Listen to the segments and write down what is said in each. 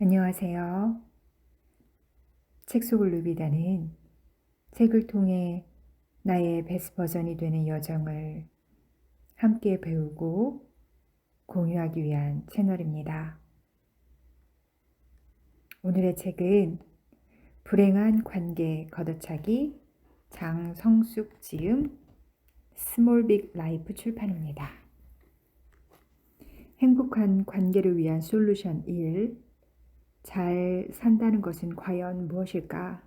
안녕하세요. 책 속을 누비다는 책을 통해 나의 베스트 버전이 되는 여정을 함께 배우고 공유하기 위한 채널입니다. 오늘의 책은 불행한 관계 걷어차기 장성숙 지음 스몰 빅 라이프 출판입니다. 행복한 관계를 위한 솔루션 1. 잘 산다는 것은 과연 무엇일까?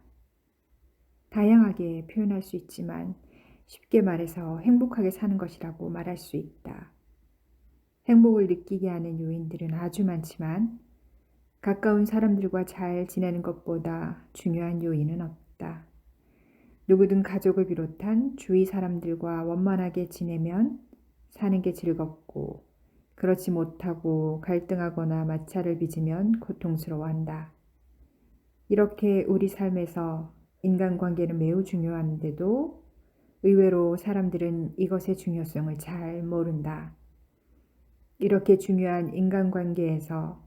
다양하게 표현할 수 있지만 쉽게 말해서 행복하게 사는 것이라고 말할 수 있다. 행복을 느끼게 하는 요인들은 아주 많지만 가까운 사람들과 잘 지내는 것보다 중요한 요인은 없다. 누구든 가족을 비롯한 주위 사람들과 원만하게 지내면 사는 게 즐겁고, 그렇지 못하고 갈등하거나 마찰을 빚으면 고통스러워한다. 이렇게 우리 삶에서 인간관계는 매우 중요한데도 의외로 사람들은 이것의 중요성을 잘 모른다. 이렇게 중요한 인간관계에서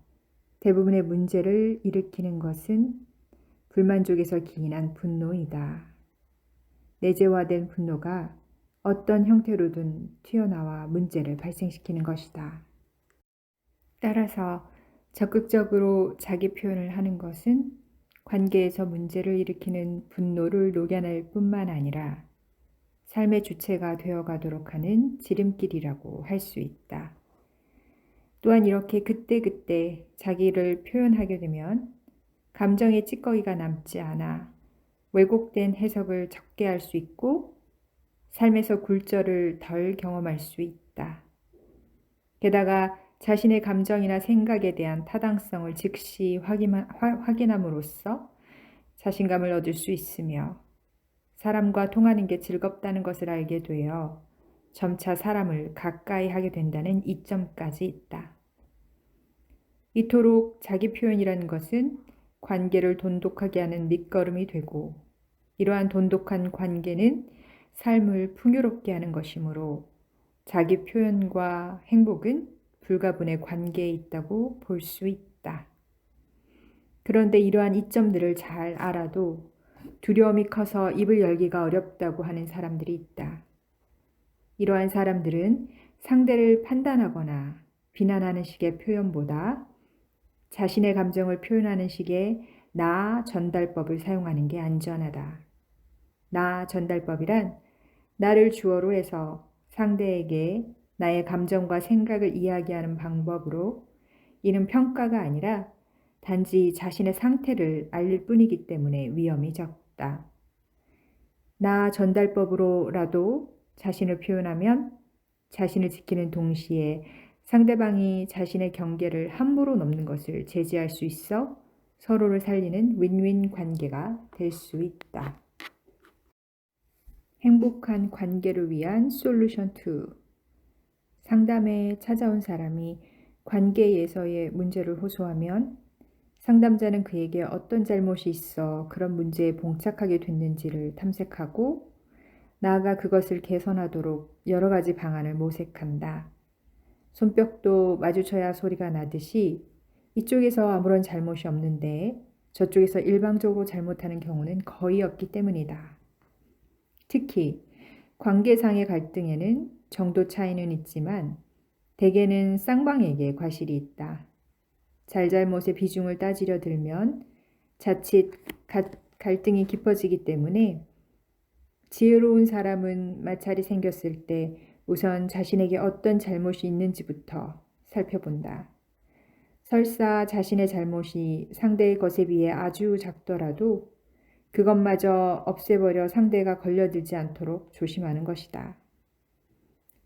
대부분의 문제를 일으키는 것은 불만족에서 기인한 분노이다. 내재화된 분노가 어떤 형태로든 튀어나와 문제를 발생시키는 것이다. 따라서 적극적으로 자기 표현을 하는 것은 관계에서 문제를 일으키는 분노를 녹여낼 뿐만 아니라 삶의 주체가 되어가도록 하는 지름길이라고 할 수 있다. 또한 이렇게 그때그때 자기를 표현하게 되면 감정의 찌꺼기가 남지 않아 왜곡된 해석을 적게 할 수 있고 삶에서 굴절을 덜 경험할 수 있다. 게다가 자신의 감정이나 생각에 대한 타당성을 즉시 확인함으로써 자신감을 얻을 수 있으며 사람과 통하는 게 즐겁다는 것을 알게 되어 점차 사람을 가까이 하게 된다는 이점까지 있다. 이토록 자기 표현이라는 것은 관계를 돈독하게 하는 밑거름이 되고, 이러한 돈독한 관계는 삶을 풍요롭게 하는 것이므로 자기 표현과 행복은 불가분의 관계에 있다고 볼 수 있다. 그런데 이러한 이점들을 잘 알아도 두려움이 커서 입을 열기가 어렵다고 하는 사람들이 있다. 이러한 사람들은 상대를 판단하거나 비난하는 식의 표현보다 자신의 감정을 표현하는 식의 나 전달법을 사용하는 게 안전하다. 나 전달법이란 나를 주어로 해서 상대에게 나의 감정과 생각을 이야기하는 방법으로, 이는 평가가 아니라 단지 자신의 상태를 알릴 뿐이기 때문에 위험이 적다. 나 전달법으로라도 자신을 표현하면 자신을 지키는 동시에 상대방이 자신의 경계를 함부로 넘는 것을 제지할 수 있어 서로를 살리는 윈윈 관계가 될 수 있다. 행복한 관계를 위한 솔루션 2. 상담에 찾아온 사람이 관계에서의 문제를 호소하면 상담자는 그에게 어떤 잘못이 있어 그런 문제에 봉착하게 됐는지를 탐색하고 나아가 그것을 개선하도록 여러 가지 방안을 모색한다. 손뼉도 마주쳐야 소리가 나듯이 이쪽에서 아무런 잘못이 없는데 저쪽에서 일방적으로 잘못하는 경우는 거의 없기 때문이다. 특히 관계상의 갈등에는 정도 차이는 있지만 대개는 쌍방에게 과실이 있다. 잘잘못의 비중을 따지려 들면 자칫 갈등이 깊어지기 때문에 지혜로운 사람은 마찰이 생겼을 때 우선 자신에게 어떤 잘못이 있는지부터 살펴본다. 설사 자신의 잘못이 상대의 것에 비해 아주 작더라도 그것마저 없애버려 상대가 걸려들지 않도록 조심하는 것이다.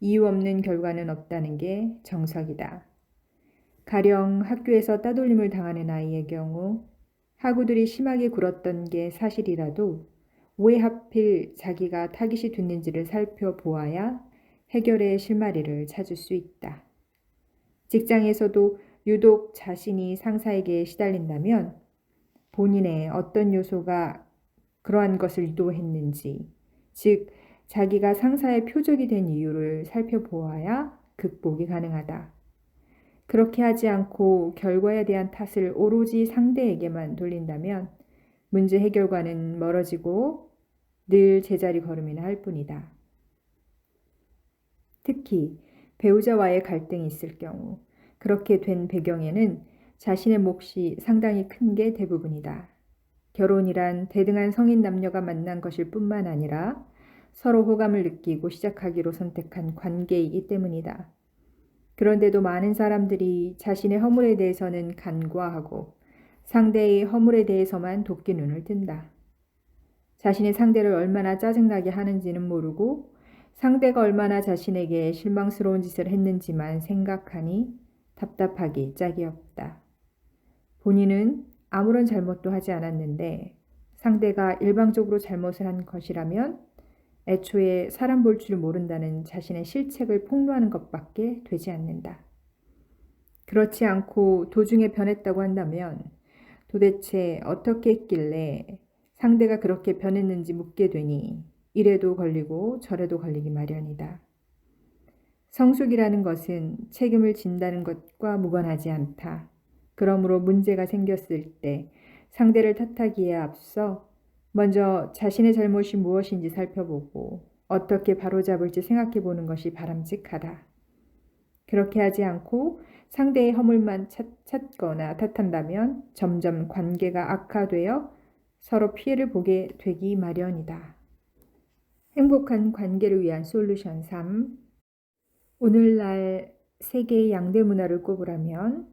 이유 없는 결과는 없다는 게 정석이다. 가령 학교에서 따돌림을 당하는 아이의 경우 학우들이 심하게 굴었던 게 사실이라도 왜 하필 자기가 타깃이 됐는지를 살펴보아야 해결의 실마리를 찾을 수 있다. 직장에서도 유독 자신이 상사에게 시달린다면 본인의 어떤 요소가 그러한 것을 유도했는지, 즉 자기가 상사의 표적이 된 이유를 살펴보아야 극복이 가능하다. 그렇게 하지 않고 결과에 대한 탓을 오로지 상대에게만 돌린다면 문제 해결과는 멀어지고 늘 제자리 걸음이나 할 뿐이다. 특히 배우자와의 갈등이 있을 경우 그렇게 된 배경에는 자신의 몫이 상당히 큰 게 대부분이다. 결혼이란 대등한 성인 남녀가 만난 것일 뿐만 아니라 서로 호감을 느끼고 시작하기로 선택한 관계이기 때문이다. 그런데도 많은 사람들이 자신의 허물에 대해서는 간과하고 상대의 허물에 대해서만 돕기 눈을 뜬다. 자신의 상대를 얼마나 짜증나게 하는지는 모르고 상대가 얼마나 자신에게 실망스러운 짓을 했는지만 생각하니 답답하기 짝이 없다. 본인은 아무런 잘못도 하지 않았는데 상대가 일방적으로 잘못을 한 것이라면 애초에 사람 볼 줄 모른다는 자신의 실책을 폭로하는 것밖에 되지 않는다. 그렇지 않고 도중에 변했다고 한다면 도대체 어떻게 했길래 상대가 그렇게 변했는지 묻게 되니 이래도 걸리고 저래도 걸리기 마련이다. 성숙이라는 것은 책임을 진다는 것과 무관하지 않다. 그러므로 문제가 생겼을 때 상대를 탓하기에 앞서 먼저 자신의 잘못이 무엇인지 살펴보고 어떻게 바로잡을지 생각해 보는 것이 바람직하다. 그렇게 하지 않고 상대의 허물만 찾거나 탓한다면 점점 관계가 악화되어 서로 피해를 보게 되기 마련이다. 행복한 관계를 위한 솔루션 3. 오늘날 세계의 양대 문화를 꼽으라면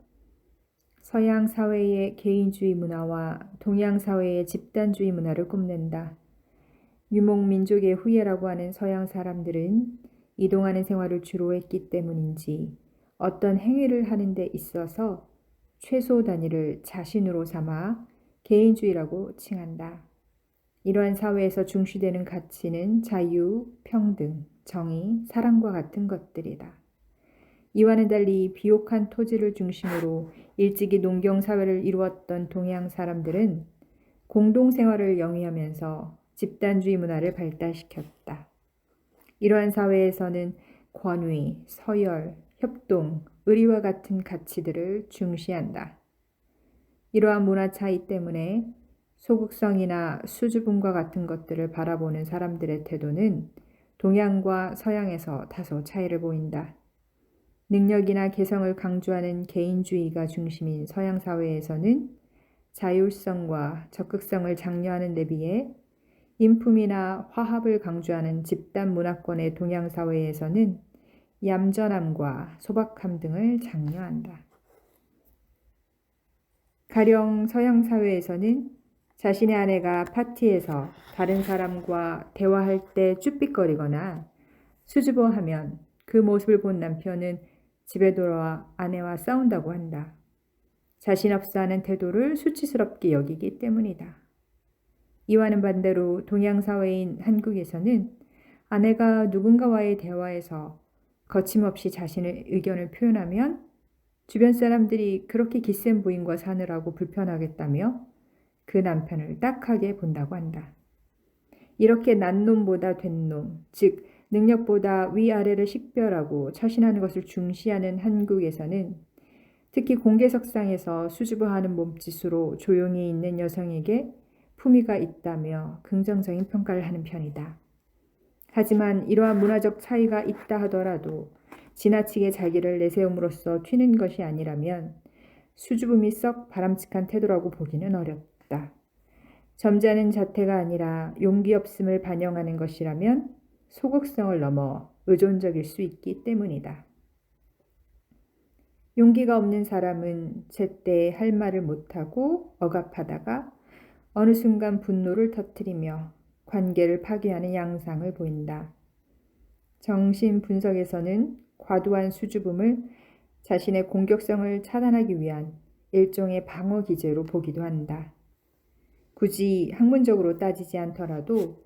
서양 사회의 개인주의 문화와 동양 사회의 집단주의 문화를 꼽는다. 유목민족의 후예라고 하는 서양 사람들은 이동하는 생활을 주로 했기 때문인지 어떤 행위를 하는 데 있어서 최소 단위를 자신으로 삼아 개인주의라고 칭한다. 이러한 사회에서 중시되는 가치는 자유, 평등, 정의, 사랑과 같은 것들이다. 이와는 달리 비옥한 토지를 중심으로 일찍이 농경사회를 이루었던 동양 사람들은 공동생활을 영위하면서 집단주의 문화를 발달시켰다. 이러한 사회에서는 권위, 서열, 협동, 의리와 같은 가치들을 중시한다. 이러한 문화 차이 때문에 소극성이나 수줍음과 같은 것들을 바라보는 사람들의 태도는 동양과 서양에서 다소 차이를 보인다. 능력이나 개성을 강조하는 개인주의가 중심인 서양 사회에서는 자율성과 적극성을 장려하는 데 비해 인품이나 화합을 강조하는 집단 문화권의 동양 사회에서는 얌전함과 소박함 등을 장려한다. 가령 서양 사회에서는 자신의 아내가 파티에서 다른 사람과 대화할 때 쭈삣거리거나 수줍어하면 그 모습을 본 남편은 집에 돌아와 아내와 싸운다고 한다. 자신 없어 하는 태도를 수치스럽게 여기기 때문이다. 이와는 반대로 동양 사회인 한국에서는 아내가 누군가와의 대화에서 거침없이 자신의 의견을 표현하면 주변 사람들이 그렇게 기센 부인과 사느라고 불편하겠다며 그 남편을 딱하게 본다고 한다. 이렇게 난 놈보다 된 놈, 즉 능력보다 위아래를 식별하고 처신하는 것을 중시하는 한국에서는 특히 공개석상에서 수줍어하는 몸짓으로 조용히 있는 여성에게 품위가 있다며 긍정적인 평가를 하는 편이다. 하지만 이러한 문화적 차이가 있다 하더라도 지나치게 자기를 내세움으로써 튀는 것이 아니라면 수줍음이 썩 바람직한 태도라고 보기는 어렵다. 점잖은 자태가 아니라 용기 없음을 반영하는 것이라면 소극성을 넘어 의존적일 수 있기 때문이다. 용기가 없는 사람은 제때 할 말을 못하고 억압하다가 어느 순간 분노를 터뜨리며 관계를 파괴하는 양상을 보인다. 정신 분석에서는 과도한 수줍음을 자신의 공격성을 차단하기 위한 일종의 방어 기제로 보기도 한다. 굳이 학문적으로 따지지 않더라도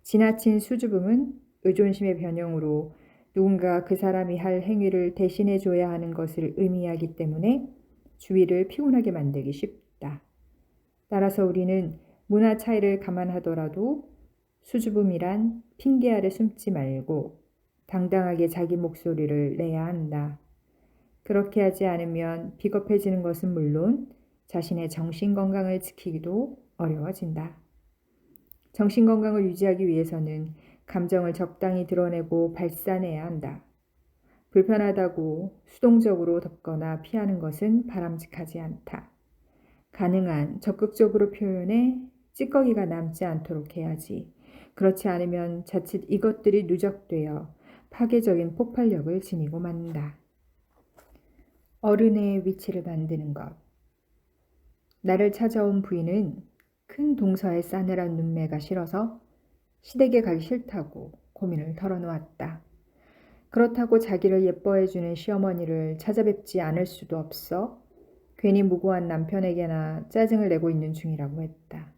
지나친 수줍음은 의존심의 변형으로 누군가 그 사람이 할 행위를 대신해 줘야 하는 것을 의미하기 때문에 주위를 피곤하게 만들기 쉽다. 따라서 우리는 문화 차이를 감안하더라도 수줍음이란 핑계 아래 숨지 말고 당당하게 자기 목소리를 내야 한다. 그렇게 하지 않으면 비겁해지는 것은 물론 자신의 정신 건강을 지키기도 어려워진다. 정신 건강을 유지하기 위해서는 감정을 적당히 드러내고 발산해야 한다. 불편하다고 수동적으로 덮거나 피하는 것은 바람직하지 않다. 가능한 적극적으로 표현해 찌꺼기가 남지 않도록 해야지. 그렇지 않으면 자칫 이것들이 누적되어 파괴적인 폭발력을 지니고 만다. 어른의 위치를 만드는 것. 나를 찾아온 부인은 큰 동서의 싸늘한 눈매가 싫어서 시댁에 가기 싫다고 고민을 털어놓았다. 그렇다고 자기를 예뻐해주는 시어머니를 찾아뵙지 않을 수도 없어 괜히 무고한 남편에게나 짜증을 내고 있는 중이라고 했다.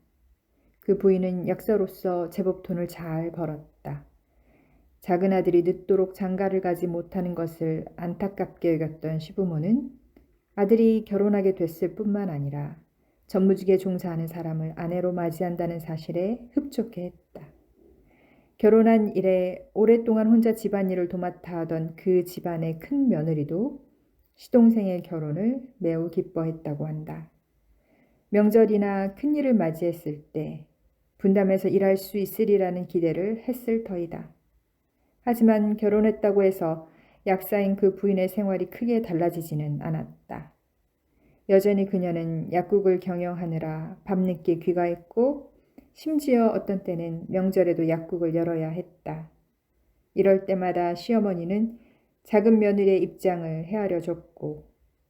그 부인은 약사로서 제법 돈을 잘 벌었다. 작은 아들이 늦도록 장가를 가지 못하는 것을 안타깝게 여겼던 시부모는 아들이 결혼하게 됐을 뿐만 아니라 전무직에 종사하는 사람을 아내로 맞이한다는 사실에 흡족해했다. 결혼한 이래 오랫동안 혼자 집안일을 도맡아 하던 그 집안의 큰 며느리도 시동생의 결혼을 매우 기뻐했다고 한다. 명절이나 큰일을 맞이했을 때 분담해서 일할 수 있으리라는 기대를 했을 터이다. 하지만 결혼했다고 해서 약사인 그 부인의 생활이 크게 달라지지는 않았다. 여전히 그녀는 약국을 경영하느라 밤늦게 귀가했고 심지어 어떤 때는 명절에도 약국을 열어야 했다. 이럴 때마다 시어머니는 작은 며느리의 입장을 헤아려 줬고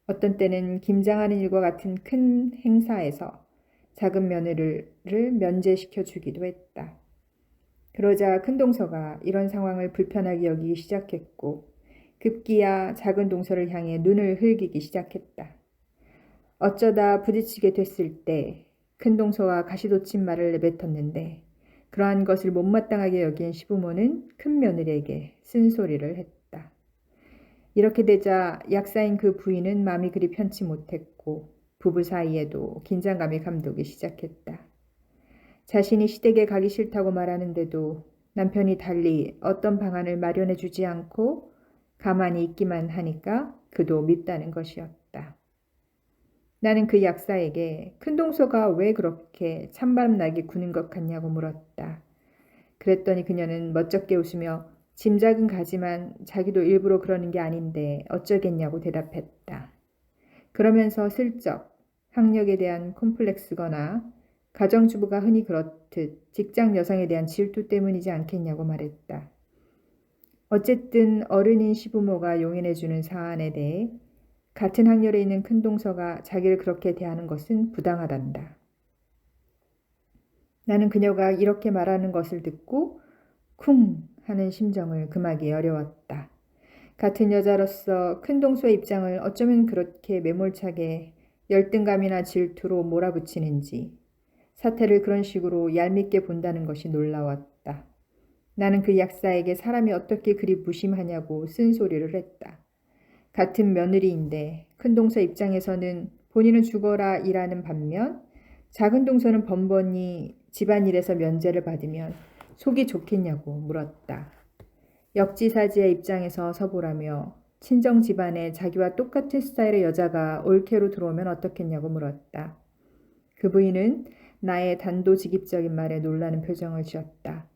어떤 때는 김장하는 일과 같은 큰 행사에서 작은 며느리를 면제시켜 주기도 했다. 그러자 큰 동서가 이런 상황을 불편하게 여기기 시작했고 급기야 작은 동서를 향해 눈을 흘기기 시작했다. 어쩌다 부딪히게 됐을 때 큰 동서와 가시돋친 말을 내뱉었는데 그러한 것을 못마땅하게 여긴 시부모는 큰 며느리에게 쓴소리를 했다. 이렇게 되자 약사인 그 부인은 마음이 그리 편치 못했고 부부 사이에도 긴장감이 감도기 시작했다. 자신이 시댁에 가기 싫다고 말하는데도 남편이 달리 어떤 방안을 마련해 주지 않고 가만히 있기만 하니까 그도 밉다는 것이었다. 나는 그 약사에게 큰 동서가 왜 그렇게 찬바람나게 구는 것 같냐고 물었다. 그랬더니 그녀는 멋쩍게 웃으며 짐작은 가지만 자기도 일부러 그러는 게 아닌데 어쩌겠냐고 대답했다. 그러면서 슬쩍 학력에 대한 콤플렉스거나 가정주부가 흔히 그렇듯 직장 여성에 대한 질투 때문이지 않겠냐고 말했다. 어쨌든 어른인 시부모가 용인해주는 사안에 대해 같은 학렬에 있는 큰 동서가 자기를 그렇게 대하는 것은 부당하단다. 나는 그녀가 이렇게 말하는 것을 듣고 쿵 하는 심정을 금하기 어려웠다. 같은 여자로서 큰 동서의 입장을 어쩌면 그렇게 매몰차게 열등감이나 질투로 몰아붙이는지 사태를 그런 식으로 얄밉게 본다는 것이 놀라웠다. 나는 그 약사에게 사람이 어떻게 그리 무심하냐고 쓴소리를 했다. 같은 며느리인데 큰 동서 입장에서는 본인은 죽어라 일하는 반면 작은 동서는 번번이 집안일에서 면제를 받으면 속이 좋겠냐고 물었다. 역지사지의 입장에서 서보라며 친정 집안에 자기와 똑같은 스타일의 여자가 올케로 들어오면 어떻겠냐고 물었다. 그 부인은 나의 단도직입적인 말에 놀라는 표정을 지었다.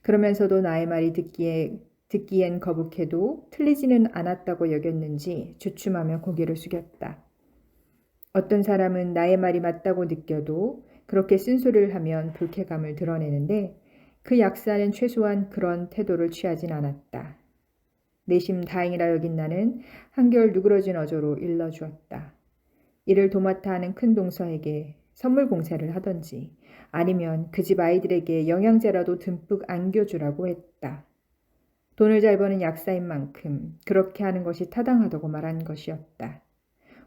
그러면서도 나의 말이 듣기엔 거북해도 틀리지는 않았다고 여겼는지 주춤하며 고개를 숙였다. 어떤 사람은 나의 말이 맞다고 느껴도 그렇게 쓴소리를 하면 불쾌감을 드러내는데 그 약사는 최소한 그런 태도를 취하진 않았다. 내심 다행이라 여긴 나는 한결 누그러진 어조로 일러주었다. 이를 도맡아 하는 큰 동서에게 선물 공세를 하던지 아니면 그 집 아이들에게 영양제라도 듬뿍 안겨주라고 했다. 돈을 잘 버는 약사인 만큼 그렇게 하는 것이 타당하다고 말한 것이었다.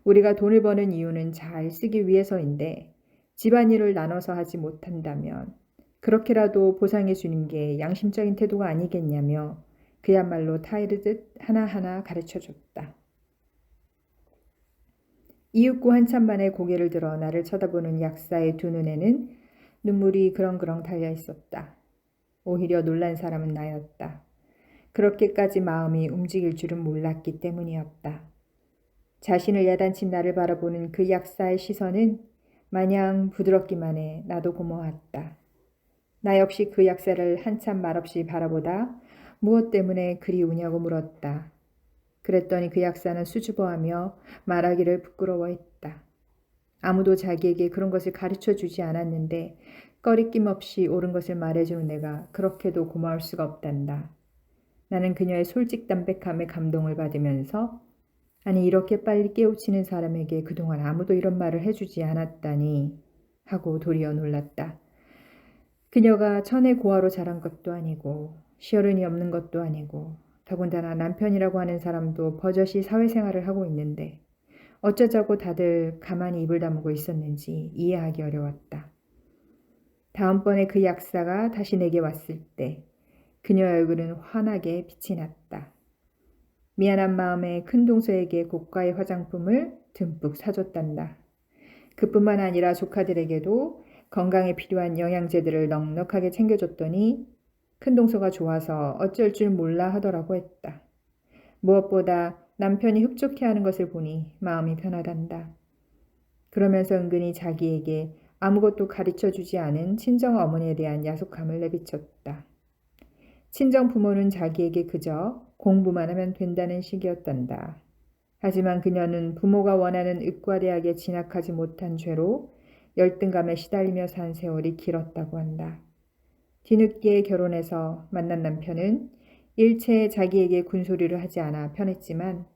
우리가 돈을 버는 이유는 잘 쓰기 위해서인데 집안일을 나눠서 하지 못한다면 그렇게라도 보상해 주는 게 양심적인 태도가 아니겠냐며 그야말로 타이르듯 하나하나 가르쳐줬다. 이윽고 한참 만에 고개를 들어 나를 쳐다보는 약사의 두 눈에는 눈물이 그렁그렁 달려 있었다. 오히려 놀란 사람은 나였다. 그렇게까지 마음이 움직일 줄은 몰랐기 때문이었다. 자신을 야단친 나를 바라보는 그 약사의 시선은 마냥 부드럽기만 해 나도 고마웠다. 나 역시 그 약사를 한참 말없이 바라보다 무엇 때문에 그리 우냐고 물었다. 그랬더니 그 약사는 수줍어하며 말하기를 부끄러워했다. 아무도 자기에게 그런 것을 가르쳐 주지 않았는데 꺼리낌 없이 옳은 것을 말해주는 내가 그렇게도 고마울 수가 없단다. 나는 그녀의 솔직담백함에 감동을 받으면서 아니 이렇게 빨리 깨우치는 사람에게 그동안 아무도 이런 말을 해주지 않았다니 하고 도리어 놀랐다. 그녀가 천의 고아로 자란 것도 아니고 시어른이 없는 것도 아니고 더군다나 남편이라고 하는 사람도 버젓이 사회생활을 하고 있는데 어쩌자고 다들 가만히 입을 다물고 있었는지 이해하기 어려웠다. 다음번에 그 약사가 다시 내게 왔을 때 그녀의 얼굴은 환하게 빛이 났다. 미안한 마음에 큰 동서에게 고가의 화장품을 듬뿍 사줬단다. 그뿐만 아니라 조카들에게도 건강에 필요한 영양제들을 넉넉하게 챙겨줬더니 큰 동서가 좋아서 어쩔 줄 몰라 하더라고 했다. 무엇보다 남편이 흡족해하는 것을 보니 마음이 편하단다. 그러면서 은근히 자기에게 아무것도 가르쳐주지 않은 친정 어머니에 대한 야속함을 내비쳤다. 친정 부모는 자기에게 그저 공부만 하면 된다는 식이었단다. 하지만 그녀는 부모가 원하는 의과대학에 진학하지 못한 죄로 열등감에 시달리며 산 세월이 길었다고 한다. 뒤늦게 결혼해서 만난 남편은 일체 자기에게 군소리를 하지 않아 편했지만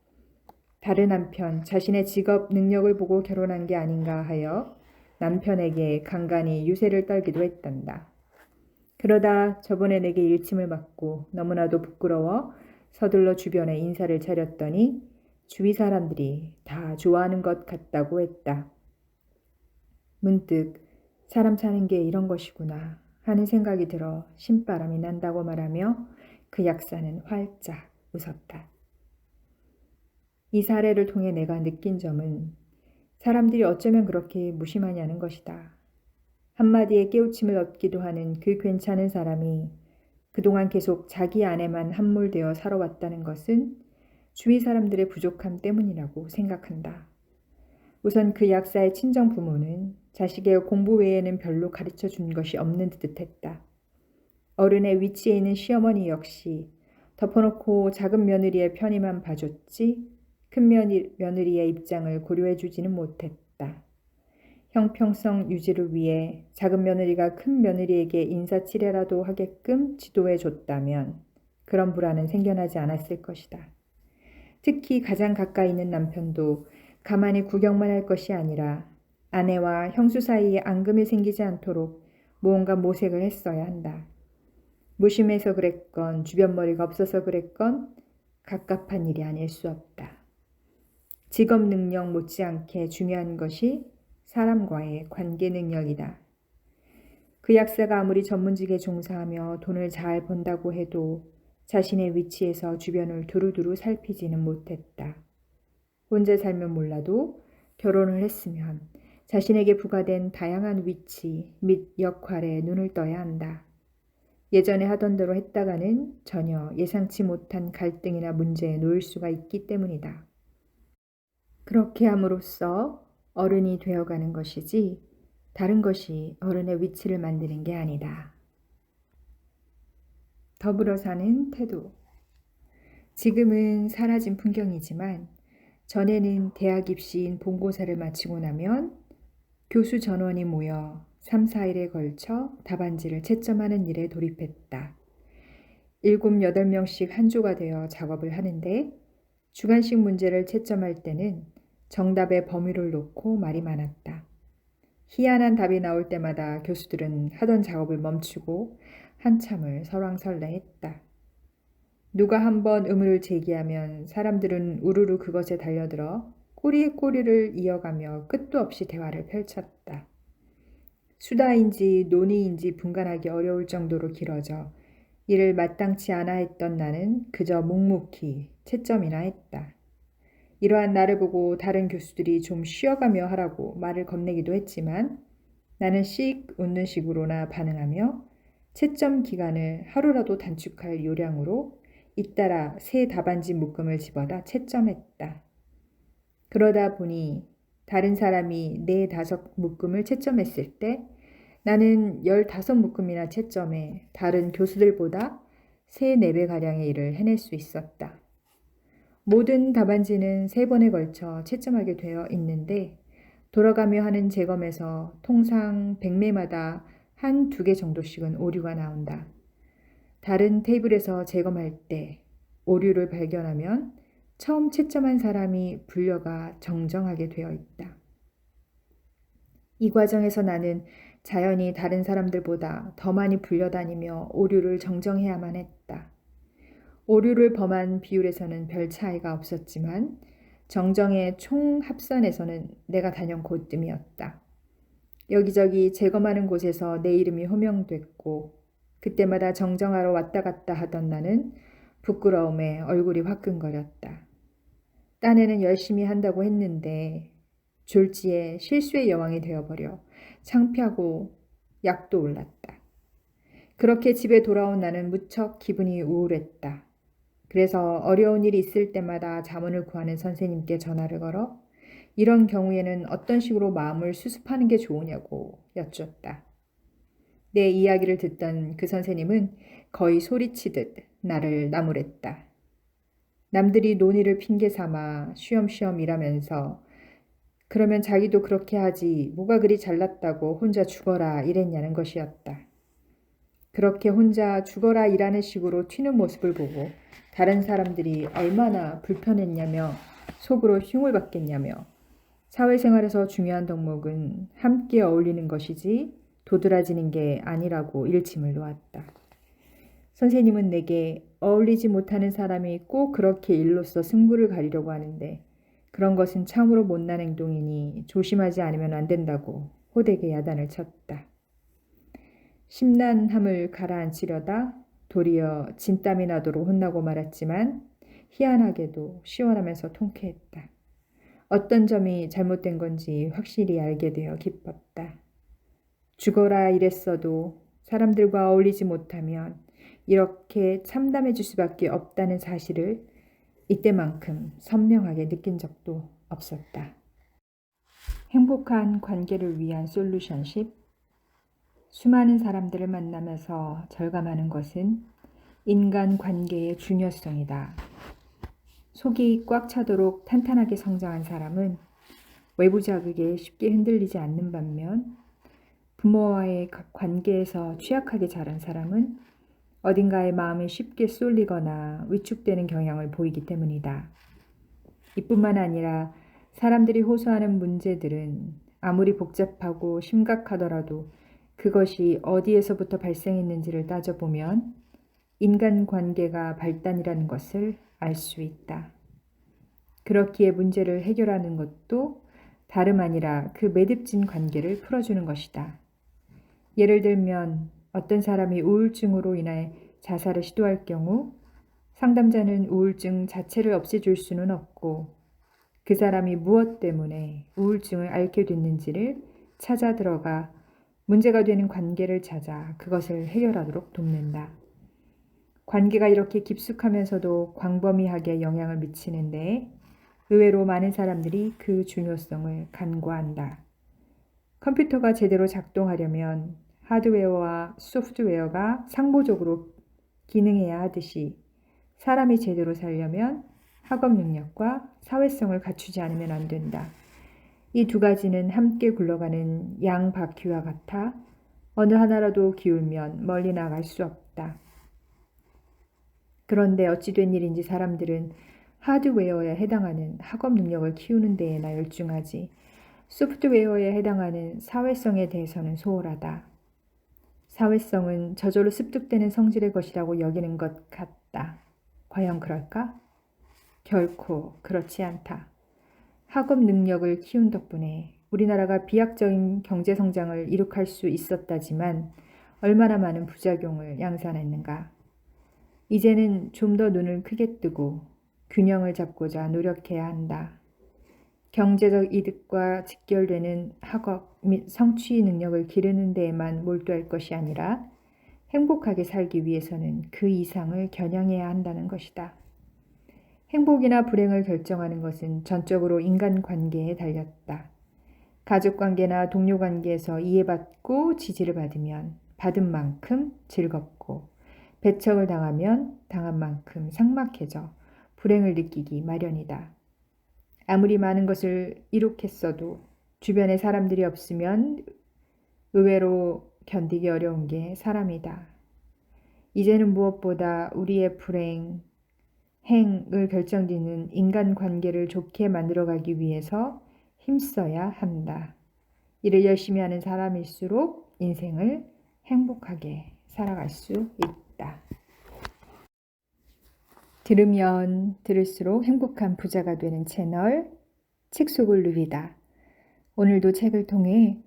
다른 한편 자신의 직업 능력을 보고 결혼한 게 아닌가 하여 남편에게 간간히 유세를 떨기도 했단다. 그러다 저번에 내게 일침을 맞고 너무나도 부끄러워 서둘러 주변에 인사를 차렸더니 주위 사람들이 다 좋아하는 것 같다고 했다. 문득 사람 사는 게 이런 것이구나 하는 생각이 들어 신바람이 난다고 말하며 그 약사는 활짝 웃었다. 이 사례를 통해 내가 느낀 점은 사람들이 어쩌면 그렇게 무심하냐는 것이다. 한마디에 깨우침을 얻기도 하는 그 괜찮은 사람이 그동안 계속 자기 안에만 함몰되어 살아왔다는 것은 주위 사람들의 부족함 때문이라고 생각한다. 우선 그 약사의 친정 부모는 자식의 공부 외에는 별로 가르쳐 준 것이 없는 듯했다. 어른의 위치에 있는 시어머니 역시 덮어놓고 작은 며느리의 편의만 봐줬지 큰 며느리의 입장을 고려해 주지는 못했다. 형평성 유지를 위해 작은 며느리가 큰 며느리에게 인사치레라도 하게끔 지도해 줬다면 그런 불안은 생겨나지 않았을 것이다. 특히 가장 가까이 있는 남편도 가만히 구경만 할 것이 아니라 아내와 형수 사이에 앙금이 생기지 않도록 무언가 모색을 했어야 한다. 무심해서 그랬건 주변 머리가 없어서 그랬건 갑갑한 일이 아닐 수 없다. 직업 능력 못지않게 중요한 것이 사람과의 관계 능력이다. 그 약사가 아무리 전문직에 종사하며 돈을 잘 번다고 해도 자신의 위치에서 주변을 두루두루 살피지는 못했다. 혼자 살면 몰라도 결혼을 했으면 자신에게 부과된 다양한 위치 및 역할에 눈을 떠야 한다. 예전에 하던 대로 했다가는 전혀 예상치 못한 갈등이나 문제에 놓일 수가 있기 때문이다. 그렇게 함으로써 어른이 되어가는 것이지 다른 것이 어른의 위치를 만드는 게 아니다. 더불어 사는 태도. 지금은 사라진 풍경이지만 전에는 대학 입시인 본고사를 마치고 나면 교수 전원이 모여 3, 4일에 걸쳐 답안지를 채점하는 일에 돌입했다. 7, 8명씩 한 조가 되어 작업을 하는데 주관식 문제를 채점할 때는 정답의 범위를 놓고 말이 많았다. 희한한 답이 나올 때마다 교수들은 하던 작업을 멈추고 한참을 설왕설래했다. 누가 한번 의문을 제기하면 사람들은 우르르 그것에 달려들어 꼬리에 꼬리를 이어가며 끝도 없이 대화를 펼쳤다. 수다인지 논의인지 분간하기 어려울 정도로 길어져 이를 마땅치 않아 했던 나는 그저 묵묵히 채점이나 했다. 이러한 나를 보고 다른 교수들이 좀 쉬어가며 하라고 말을 건네기도 했지만 나는 씩 웃는 식으로나 반응하며 채점 기간을 하루라도 단축할 요량으로 잇따라 새 답안지 묶음을 집어다 채점했다. 그러다 보니 다른 사람이 4~5 묶음을 채점했을 때 나는 15묶음이나 채점해 다른 교수들보다 3~4배 가량의 일을 해낼 수 있었다. 모든 답안지는 3번에 걸쳐 채점하게 되어 있는데 돌아가며 하는 재검에서 통상 100매마다 1~2개 정도씩은 오류가 나온다. 다른 테이블에서 재검할 때 오류를 발견하면 처음 채점한 사람이 불려가 정정하게 되어 있다. 이 과정에서 나는 자연히 다른 사람들보다 더 많이 불려다니며 오류를 정정해야만 했다. 오류를 범한 비율에서는 별 차이가 없었지만 정정의 총 합산에서는 내가 단연 고뜸이었다. 여기저기 재검하는 곳에서 내 이름이 호명됐고 그때마다 정정하러 왔다 갔다 하던 나는 부끄러움에 얼굴이 화끈거렸다. 딴에는 열심히 한다고 했는데 졸지에 실수의 여왕이 되어버려 창피하고 약도 올랐다. 그렇게 집에 돌아온 나는 무척 기분이 우울했다. 그래서 어려운 일이 있을 때마다 자문을 구하는 선생님께 전화를 걸어 이런 경우에는 어떤 식으로 마음을 수습하는 게 좋으냐고 여쭙다. 내 이야기를 듣던 그 선생님은 거의 소리치듯 나를 나무랬다. 남들이 논의를 핑계 삼아 쉬엄쉬엄 일하면서 그러면 자기도 그렇게 하지 뭐가 그리 잘났다고 혼자 죽어라 이랬냐는 것이었다. 그렇게 혼자 죽어라 일하는 식으로 튀는 모습을 보고 다른 사람들이 얼마나 불편했냐며 속으로 흉을 받겠냐며 사회생활에서 중요한 덕목은 함께 어울리는 것이지 도드라지는 게 아니라고 일침을 놓았다. 선생님은 내게 어울리지 못하는 사람이 꼭 그렇게 일로써 승부를 가리려고 하는데 그런 것은 참으로 못난 행동이니 조심하지 않으면 안 된다고 호되게 야단을 쳤다. 심란함을 가라앉히려다 도리어 진땀이 나도록 혼나고 말았지만 희한하게도 시원하면서 통쾌했다. 어떤 점이 잘못된 건지 확실히 알게 되어 기뻤다. 죽어라 이랬어도 사람들과 어울리지 못하면 이렇게 참담해질 수밖에 없다는 사실을 이때만큼 선명하게 느낀 적도 없었다. 행복한 관계를 위한 솔루션십. 수많은 사람들을 만나면서 절감하는 것은 인간 관계의 중요성이다. 속이 꽉 차도록 탄탄하게 성장한 사람은 외부 자극에 쉽게 흔들리지 않는 반면 부모와의 관계에서 취약하게 자란 사람은 어딘가에 마음이 쉽게 쏠리거나 위축되는 경향을 보이기 때문이다. 이뿐만 아니라 사람들이 호소하는 문제들은 아무리 복잡하고 심각하더라도 그것이 어디에서부터 발생했는지를 따져보면 인간관계가 발단이라는 것을 알 수 있다. 그렇기에 문제를 해결하는 것도 다름 아니라 그 매듭진 관계를 풀어주는 것이다. 예를 들면 어떤 사람이 우울증으로 인해 자살을 시도할 경우 상담자는 우울증 자체를 없애줄 수는 없고 그 사람이 무엇 때문에 우울증을 앓게 됐는지를 찾아 들어가 문제가 되는 관계를 찾아 그것을 해결하도록 돕는다. 관계가 이렇게 깊숙하면서도 광범위하게 영향을 미치는데 의외로 많은 사람들이 그 중요성을 간과한다. 컴퓨터가 제대로 작동하려면 하드웨어와 소프트웨어가 상호적으로 기능해야 하듯이 사람이 제대로 살려면 학업 능력과 사회성을 갖추지 않으면 안 된다. 이 두 가지는 함께 굴러가는 양바퀴와 같아 어느 하나라도 기울면 멀리 나갈 수 없다. 그런데 어찌 된 일인지 사람들은 하드웨어에 해당하는 학업 능력을 키우는 데에나 열중하지 소프트웨어에 해당하는 사회성에 대해서는 소홀하다. 사회성은 저절로 습득되는 성질의 것이라고 여기는 것 같다. 과연 그럴까? 결코 그렇지 않다. 학업 능력을 키운 덕분에 우리나라가 비약적인 경제성장을 이룩할 수 있었다지만 얼마나 많은 부작용을 양산했는가. 이제는 좀 더 눈을 크게 뜨고 균형을 잡고자 노력해야 한다. 경제적 이득과 직결되는 학업 및 성취 능력을 기르는 데에만 몰두할 것이 아니라 행복하게 살기 위해서는 그 이상을 겨냥해야 한다는 것이다. 행복이나 불행을 결정하는 것은 전적으로 인간관계에 달렸다. 가족관계나 동료관계에서 이해받고 지지를 받으면 받은 만큼 즐겁고, 배척을 당하면 당한 만큼 삭막해져 불행을 느끼기 마련이다. 아무리 많은 것을 이룩했어도 주변에 사람들이 없으면 의외로 견디기 어려운 게 사람이다. 이제는 무엇보다 우리의 불행, 행을 결정짓는 인간관계를 좋게 만들어가기 위해서 힘써야 한다. 일을 열심히 하는 사람일수록 인생을 행복하게 살아갈 수 있다. 들으면 들을수록 행복한 부자가 되는 채널 책 속을 누비다. 오늘도 책을 통해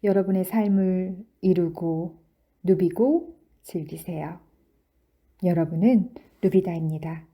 여러분의 삶을 이루고 누비고 즐기세요. 여러분은 누비다입니다.